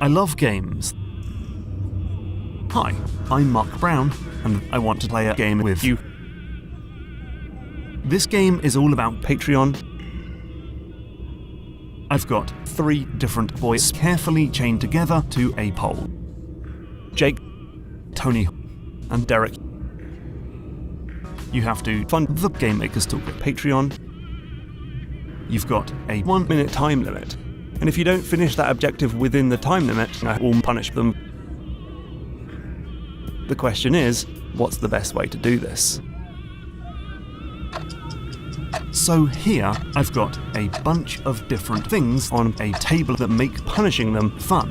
I love games. Hi, I'm Mark Brown, and I want to play a game with you. This game is all about Patreon. I've got 3 different boys carefully chained together to a pole. Jake, Tony, and Derek. You have to fund the Game Maker's Toolkit Patreon. You've got a 1-minute time limit, and if you don't finish that objective within the time limit, I will punish them. The question is, what's the best way to do this? So here, I've got a bunch of different things on a table that make punishing them fun.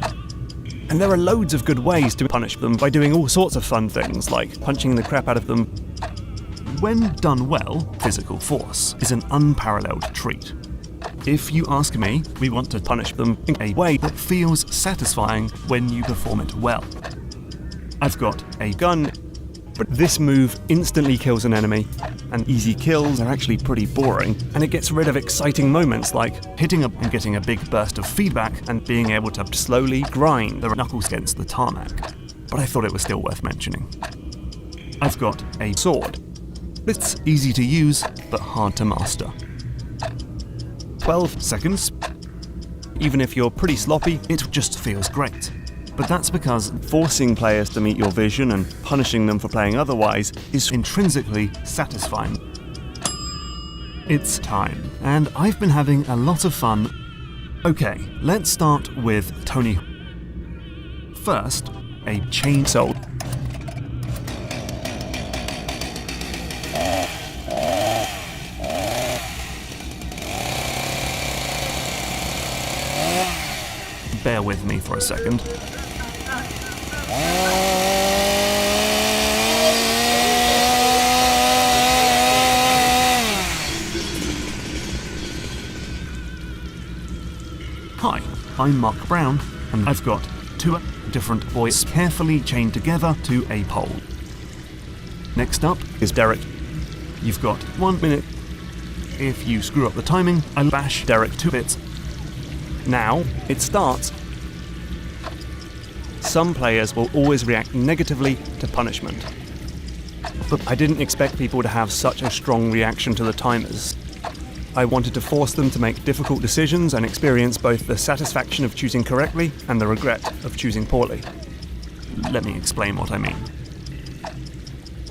And there are loads of good ways to punish them by doing all sorts of fun things, like punching the crap out of them. When done well, physical force is an unparalleled treat. If you ask me, we want to punish them in a way that feels satisfying when you perform it well. I've got a gun, but this move instantly kills an enemy, and easy kills are actually pretty boring, and it gets rid of exciting moments like hitting up and getting a big burst of feedback and being able to slowly grind the knuckles against the tarmac. But I thought it was still worth mentioning. I've got a sword. It's easy to use, but hard to master. 12 seconds. Even if you're pretty sloppy, it just feels great. But that's because forcing players to meet your vision and punishing them for playing otherwise is intrinsically satisfying. It's time, and I've been having a lot of fun. Okay, let's start with Tony. First, a chainsaw. Bear with me for a second. Hi, I'm Mark Brown, and I've got 2 different boys carefully chained together to a pole. Next up is Derek. You've got 1 minute. If you screw up the timing, I'll bash Derek to bits. Now, it starts. Some players will always react negatively to punishment. But I didn't expect people to have such a strong reaction to the timers. I wanted to force them to make difficult decisions and experience both the satisfaction of choosing correctly and the regret of choosing poorly. Let me explain what I mean.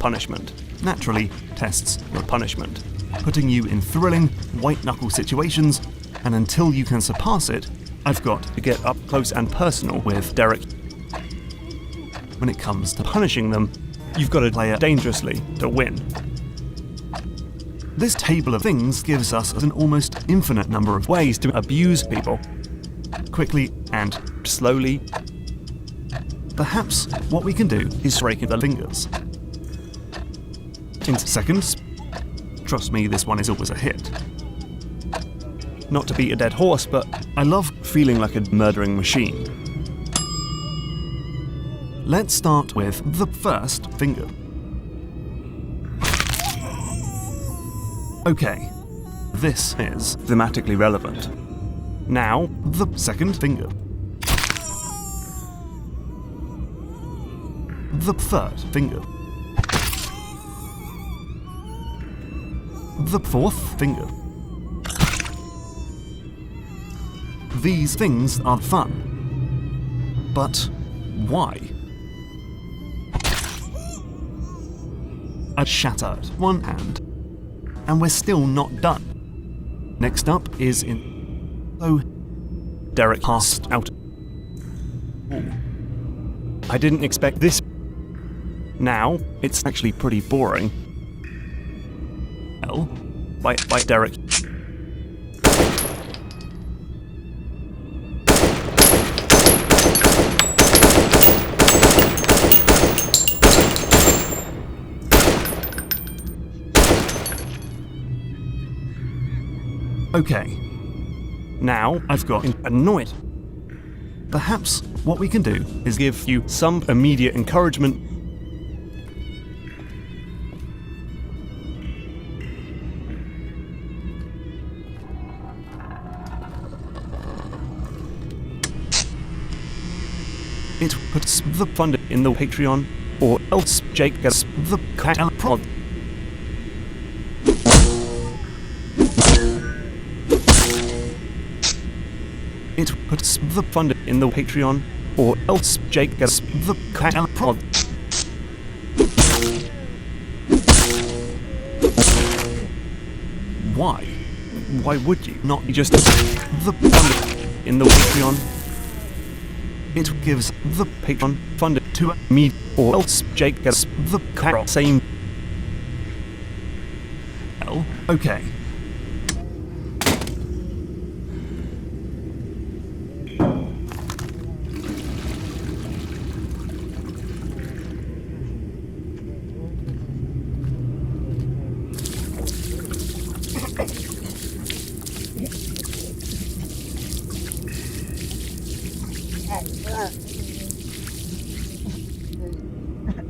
Punishment naturally tests your punishment, putting you in thrilling, white-knuckle situations, and until you can surpass it, I've got to get up close and personal with Derek. When it comes to punishing them, you've got to play it dangerously to win. This table of things gives us an almost infinite number of ways to abuse people, quickly and slowly. Perhaps what we can do is break the fingers. In seconds. Trust me, this one is always a hit. Not to beat a dead horse, but I love feeling like a murdering machine. Let's start with the first finger. Okay, this is thematically relevant. Now, the second finger. The third finger. The fourth finger. These things are fun. But why? I shattered one hand, and we're still not done. Next up is in... Oh, Derek passed out. Ooh. I didn't expect this. Now, it's actually pretty boring. Well, by Derek. Okay, now I've got annoyed. Perhaps what we can do is give you some immediate encouragement. It puts the fund in the Patreon, or else Jake gets the prod. It puts the fund in the Patreon, or else Jake gets the prod. Why? Why would you not just the fund in the Patreon? It gives the Patreon fund to me, or else Jake gets the same. Well, okay.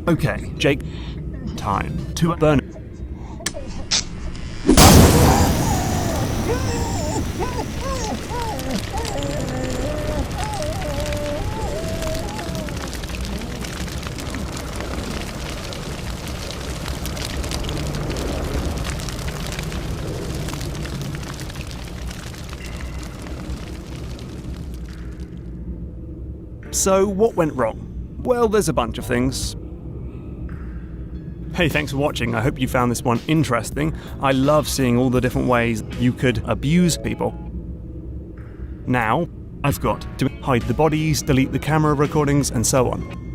Okay, Jake, time to burn. So, what went wrong? Well, there's a bunch of things. Hey, thanks for watching. I hope you found this one interesting. I love seeing all the different ways you could abuse people. Now, I've got to hide the bodies, delete the camera recordings, and so on.